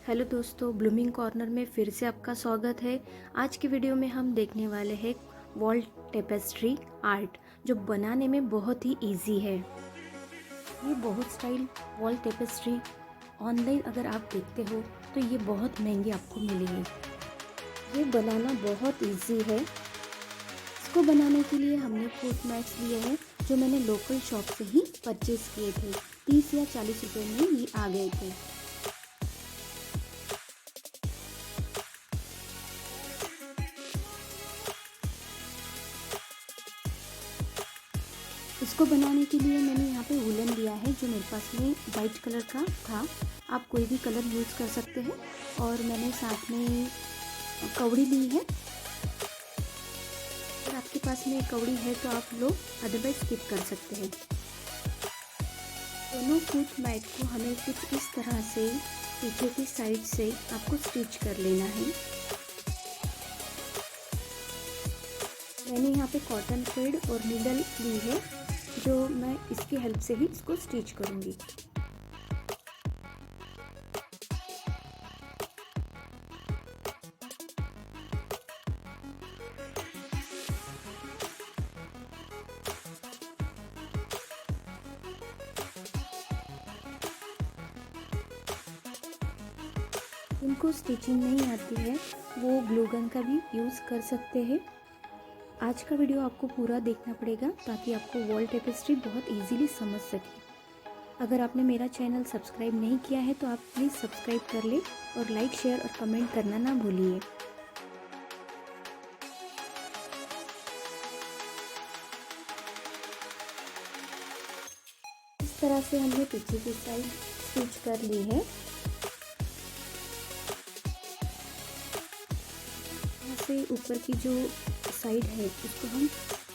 Hello दोस्तों, blooming corner में फिर से आपका स्वागत है। आज की वीडियो में हम देखने वाले हैं वॉल टेपेस्ट्री आर्ट, जो बनाने में बहुत ही इजी है। ये बहुत स्टाइल वॉल टेपेस्ट्री ऑनलाइन अगर आप देखते हो तो ये बहुत महंगी आपको मिलेगी। ये बनाना बहुत इजी है। इसको बनाने के लिए हमने फूट मैट्स लिए हैं, जो मैंने लोकल शॉप से ही परचेज़ किए थे। 30 या 40 रुपये में ये आ गए थे। इसको बनाने के लिए मैंने यहाँ पे वुलन लिया है, जो मेरे पास में वाइट कलर का था। आप कोई भी कलर यूज़ कर सकते हैं। और मैंने साथ में कवड़ी ली है। अगर आपके पास में कवड़ी है तो आप लोग अदरवाइज स्किप कर सकते हैं। दोनों फूट मैट को हमें कुछ इस तरह से पीछे की साइड से आपको स्टिच कर लेना है। मैंने यहाँ पे कॉटन थ्रेड और नीडल ली है, जो मैं इसकी हेल्प से ही इसको स्टिच करूँगी। जिनको स्टिचिंग नहीं आती है वो ग्लू गन का भी यूज़ कर सकते हैं। आज का वीडियो आपको पूरा देखना पड़ेगा ताकि आपको वॉल टेपेस्ट्री बहुत इजीली समझ सके। अगर आपने मेरा चैनल सब्सक्राइब नहीं किया है तो आप प्लीज़ सब्सक्राइब कर ले और लाइक, शेयर और कमेंट करना ना भूलिए। इस तरह से हमने पीछे की साइड स्टिच कर ली है। यहाँ से ऊपर की जो साइड है इसको हम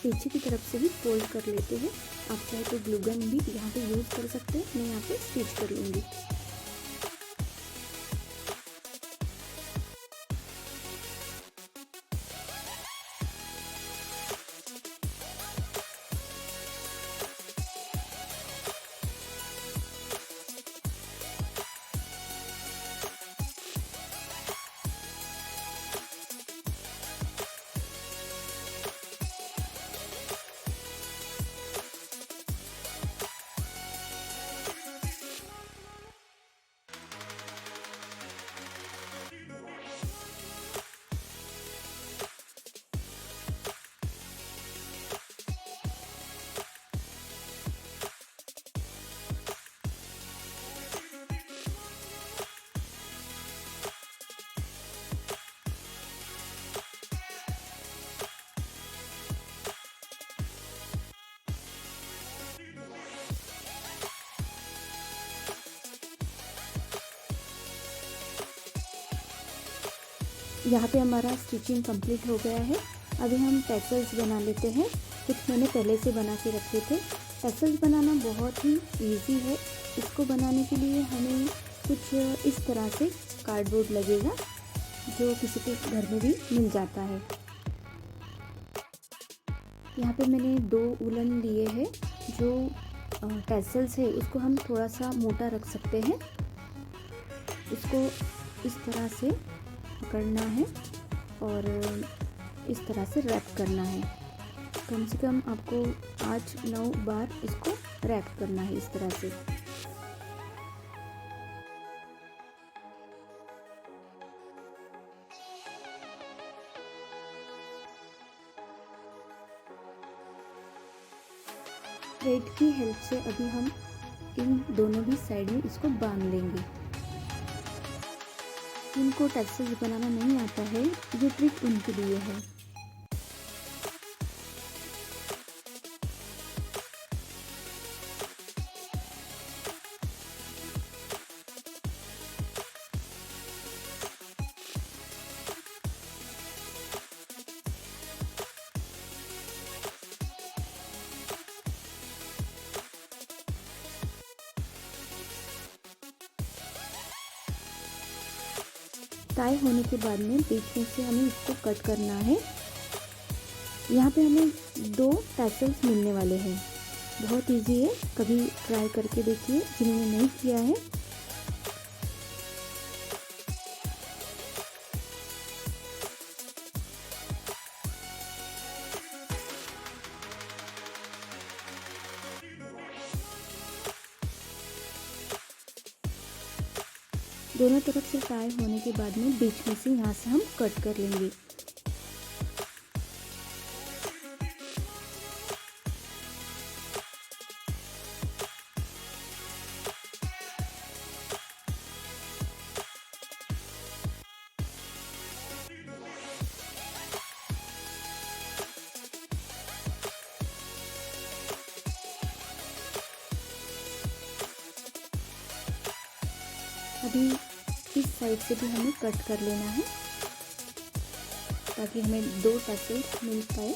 पीछे की तरफ से भी फोल्ड कर लेते हैं। आप चाहे तो ग्लू गन भी यहाँ पे यूज़ कर सकते हैं। मैं यहाँ पे स्टिच कर लूँगी। यहाँ पे हमारा स्टिचिंग कंप्लीट हो गया है। अभी हम टैसल्स बना लेते हैं। कुछ मैंने पहले से बना के रखे थे। टैसल्स बनाना बहुत ही इजी है। इसको बनाने के लिए हमें कुछ इस तरह से कार्डबोर्ड लगेगा, जो किसी के घर में भी मिल जाता है। यहाँ पे मैंने 2 वुलन लिए हैं। जो टैसल्स है उसको हम थोड़ा सा मोटा रख सकते हैं। इसको इस तरह से पकड़ना है और इस तरह से रैप करना है। कम से कम आपको 8-9 बार इसको रैप करना है इस तरह से। थ्रेड की हेल्प से अभी हम इन दोनों भी साइड में इसको बांध लेंगे। जिनको टैसल्स बनाना नहीं आता है, ये ट्रिक उनके लिए है। टाई होने के बाद में बीच में से हमें इसको कट करना है। यहाँ पे हमें 2 टैसल्स मिलने वाले हैं। बहुत इजी है, कभी ट्राई करके देखिए जिन्होंने नहीं किया है। दोनों तरफ से टाई होने के बाद में बीच में से यहाँ से हम कट कर लेंगे। अभी इस साइड से भी हमें कट कर लेना है ताकि हमें 2 टैसल्स मिल पाए।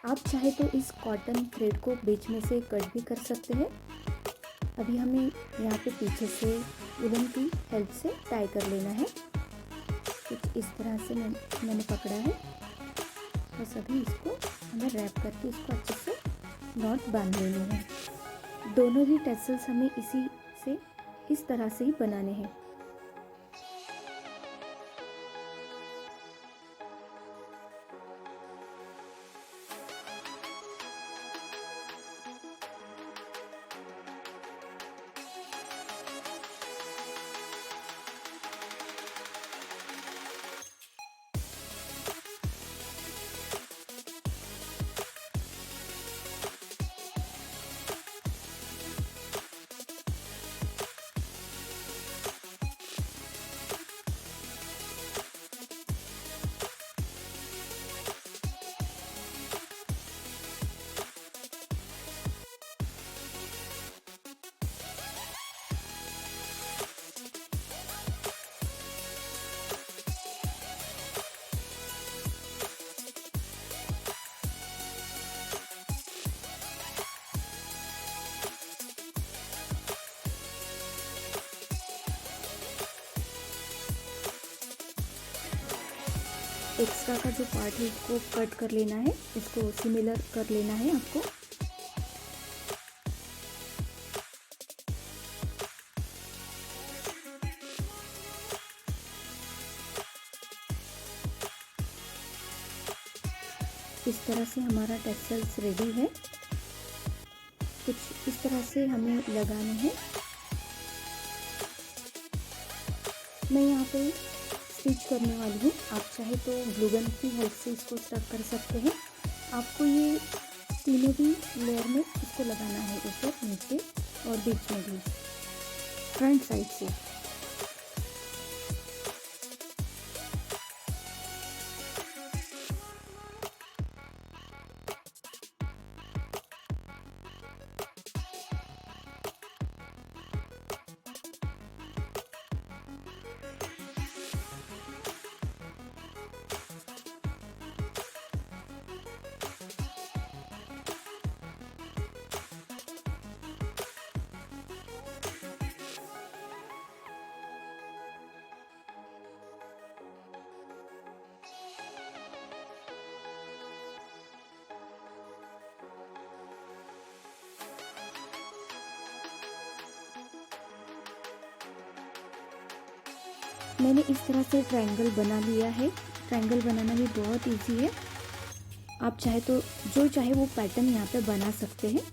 आप चाहे तो इस कॉटन थ्रेड को बीच में से कट भी कर सकते हैं। अभी हमें यहाँ पे पीछे से वुलन की हेल्प से टाई कर लेना है। कुछ इस तरह से मैंने पकड़ा है। बस अभी इसको हमें रैप करके इसको अच्छे से नॉट बांध लेनी है। दोनों ही टैसल्स हमें इस तरह से ही बनाने हैं। एक्स्ट्रा का जो पार्ट है इसको कट कर लेना है, इसको सिमिलर कर लेना है आपको। इस तरह से हमारा टैसल्स रेडी है। कुछ इस तरह से हमें लगाने हैं। मैं यहाँ पे स्टिच करने वाली हूँ। आप चाहे तो ग्लू गन की हेल्प से इसको स्टक कर सकते हैं। आपको ये तीनों भी लेयर में इसको लगाना है, ऊपर, नीचे और बीच में भी, फ्रंट साइड से। मैंने इस तरह से ट्रायंगल बना लिया है। ट्रायंगल बनाना भी बहुत इजी है। आप चाहे तो जो चाहे वो पैटर्न यहाँ पे बना सकते हैं।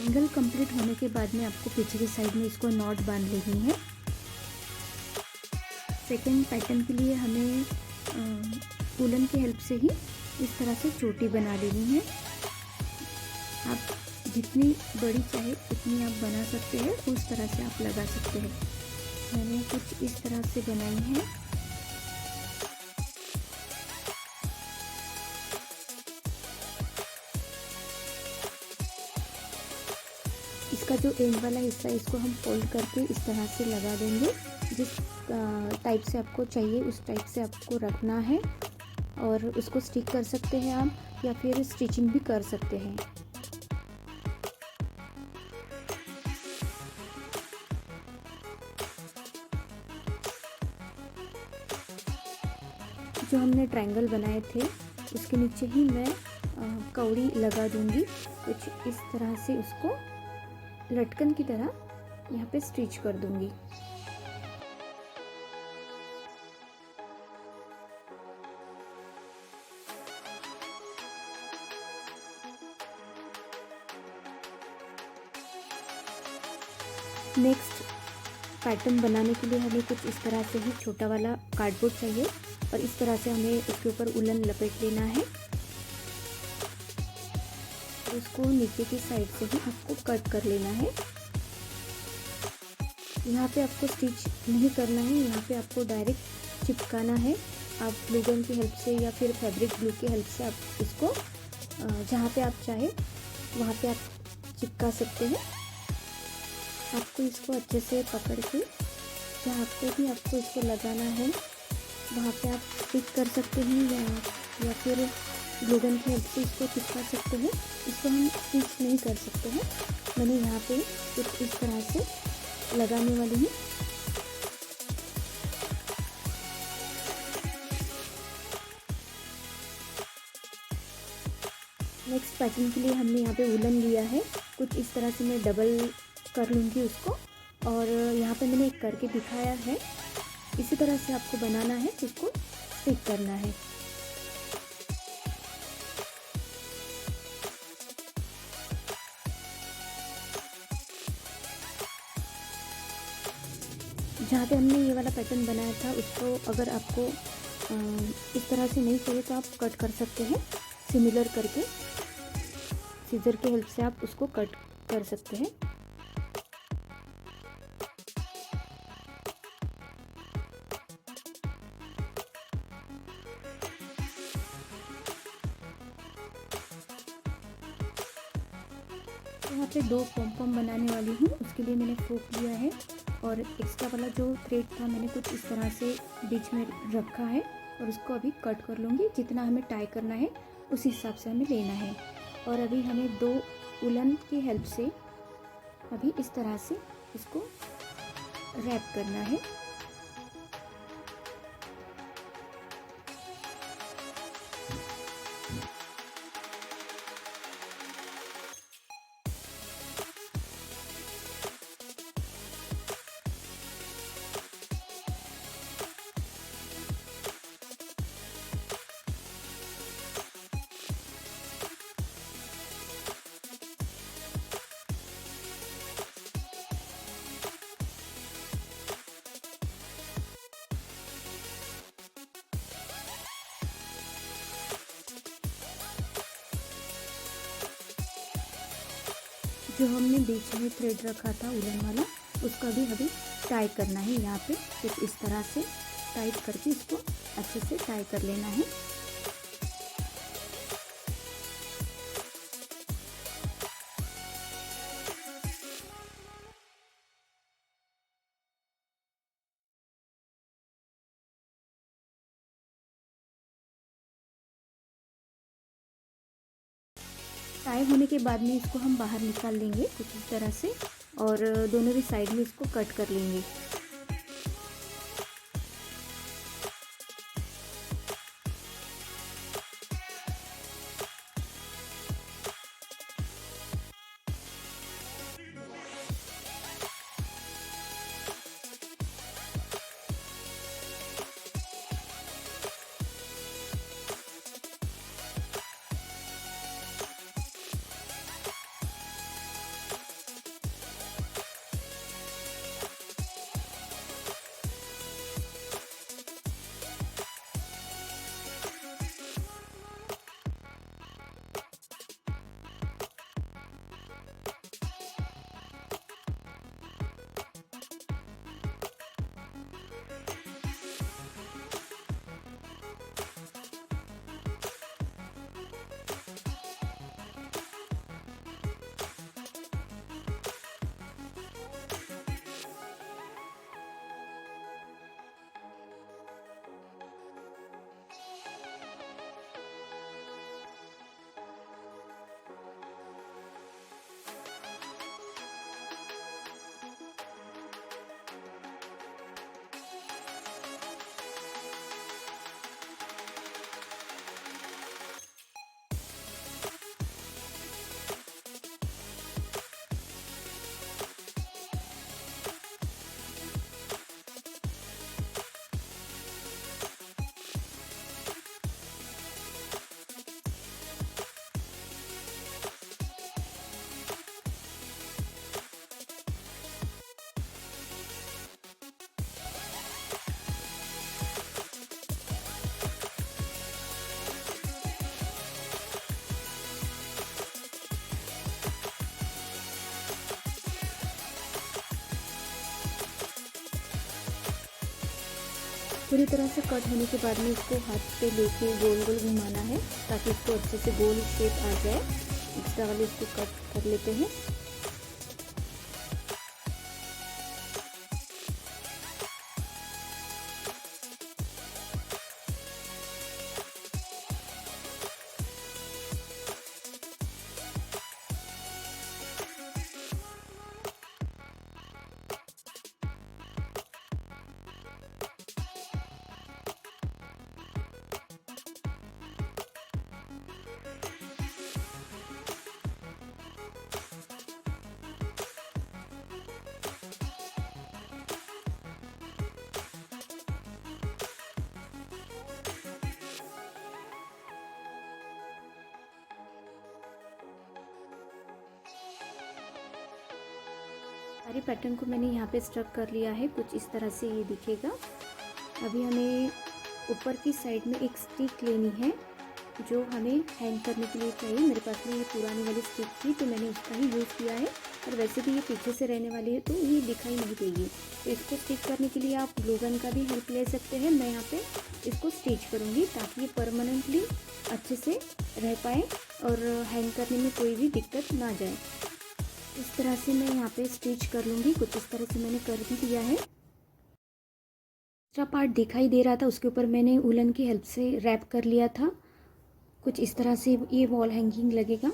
एंगल कंप्लीट होने के बाद में आपको पीछे की साइड में इसको नॉट बांध लेनी है। सेकंड पैटर्न के लिए हमें वूलन की हेल्प से ही इस तरह से चोटी बना लेनी है। आप जितनी बड़ी चाहे उतनी आप बना सकते हैं, उस तरह से आप लगा सकते हैं। मैंने कुछ इस तरह से बनाई है। इसका जो एंड वाला हिस्सा है इसको हम फोल्ड करके इस तरह से लगा देंगे। जिस टाइप से आपको चाहिए उस टाइप से आपको रखना है और उसको स्टिक कर सकते हैं आप, या फिर स्टिचिंग भी कर सकते हैं। जो हमने ट्रायंगल बनाए थे उसके नीचे ही मैं कौड़ी लगा दूंगी। कुछ इस तरह से उसको लटकन की तरह यहाँ पे स्टिच कर दूंगी। नेक्स्ट पैटर्न बनाने के लिए हमें कुछ इस तरह से ही छोटा वाला कार्डबोर्ड चाहिए और इस तरह से हमें इसके ऊपर उलन लपेट लेना है। उसको नीचे की साइड से ही आपको कट कर लेना है। यहाँ पे आपको स्टिच नहीं करना है, यहाँ पे आपको डायरेक्ट चिपकाना है। आप ग्लू गन की हेल्प से या फिर फैब्रिक ग्लू की हेल्प से आप इसको जहाँ पे आप चाहे वहाँ पे आप चिपका सकते हैं। आपको इसको अच्छे से पकड़ के जहाँ पे भी आपको इसको लगाना है वहाँ पे आप स्टिक कर सकते हैं, या फिर ग्लू गन की हेल्प से इसको चिपका सकते हैं। इसको हम स्टिच नहीं कर सकते हैं। मैंने यहाँ पे कुछ इस तरह से लगाने वाली हूँ। नेक्स्ट पैटर्न के लिए हमने यहाँ पे वुलन लिया है। कुछ इस तरह से मैं डबल कर लूँगी उसको, और यहाँ पे मैंने एक करके दिखाया है। इसी तरह से आपको बनाना है, उसको स्टिक करना है। जहाँ पे हमने ये वाला पैटर्न बनाया था उसको अगर आपको इस तरह से नहीं चाहिए तो आप कट कर सकते हैं। सिमिलर करके सीजर की हेल्प से आप उसको कट कर सकते हैं। यहाँ पे 2 पॉम बनाने वाली हूँ। उसके लिए मैंने फोक लिया है और एक्स्ट्रा वाला जो थ्रेड था मैंने कुछ इस तरह से बीच में रखा है और उसको अभी कट कर लूँगी। जितना हमें टाई करना है उस हिसाब से हमें लेना है। और अभी हमें 2 उलन की हेल्प से अभी इस तरह से इसको रैप करना है। जो हमने बीच में थ्रेड रखा था उलन वाला, उसका भी अभी टाई करना है। यहाँ पे कुछ इस तरह से टाइट करके इसको अच्छे से टाई कर लेना है। टाई होने के बाद में इसको हम बाहर निकाल लेंगे कुछ इस तरह से, और दोनों भी साइड में इसको कट कर लेंगे। पूरी तरह से कट होने के बाद में इसको हाथ पे लेके गोल गोल घुमाना है ताकि इसको अच्छे से गोल शेप आ जाए। एक्स्ट्रा वाले इसको कट कर लेते हैं। सारी पैटर्न को मैंने यहाँ पे स्ट्रक कर लिया है। कुछ इस तरह से ये दिखेगा। अभी हमें ऊपर की साइड में एक स्टिक लेनी है जो हमें हैंग करने के लिए चाहिए। मेरे पास में ये पुरानी वाली स्टिक थी तो मैंने उसका ही यूज़ किया है, और वैसे भी ये पीछे से रहने वाली है तो ये दिखाई नहीं देगी। तो इसको स्टिच करने के लिए आप ग्लू गन का भी हेल्प ले सकते हैं। मैं यहाँ पे इसको स्टिच करूँगी ताकि ये परमानेंटली अच्छे से रह पाए और हैंग करने में कोई भी दिक्कत ना जाए। इस तरह से मैं यहाँ पे स्टिच कर लूँगी। कुछ इस तरह से मैंने कर भी दिया है। दूसरा पार्ट दिखाई दे रहा था, उसके ऊपर मैंने उलन की हेल्प से रैप कर लिया था। कुछ इस तरह से ये वॉल हैंगिंग लगेगा।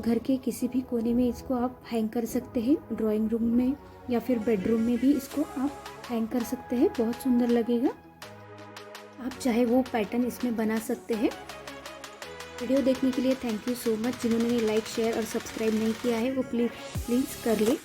घर के किसी भी कोने में इसको आप हैंग कर सकते हैं। ड्राइंग रूम में या फिर बेडरूम में भी इसको आप हैंग कर सकते हैं, बहुत सुंदर लगेगा। आप चाहे वो पैटर्न इसमें बना सकते हैं। वीडियो देखने के लिए थैंक यू सो मच। जिन्होंने लाइक शेयर और सब्सक्राइब नहीं किया है वो प्लीज़ कर ले।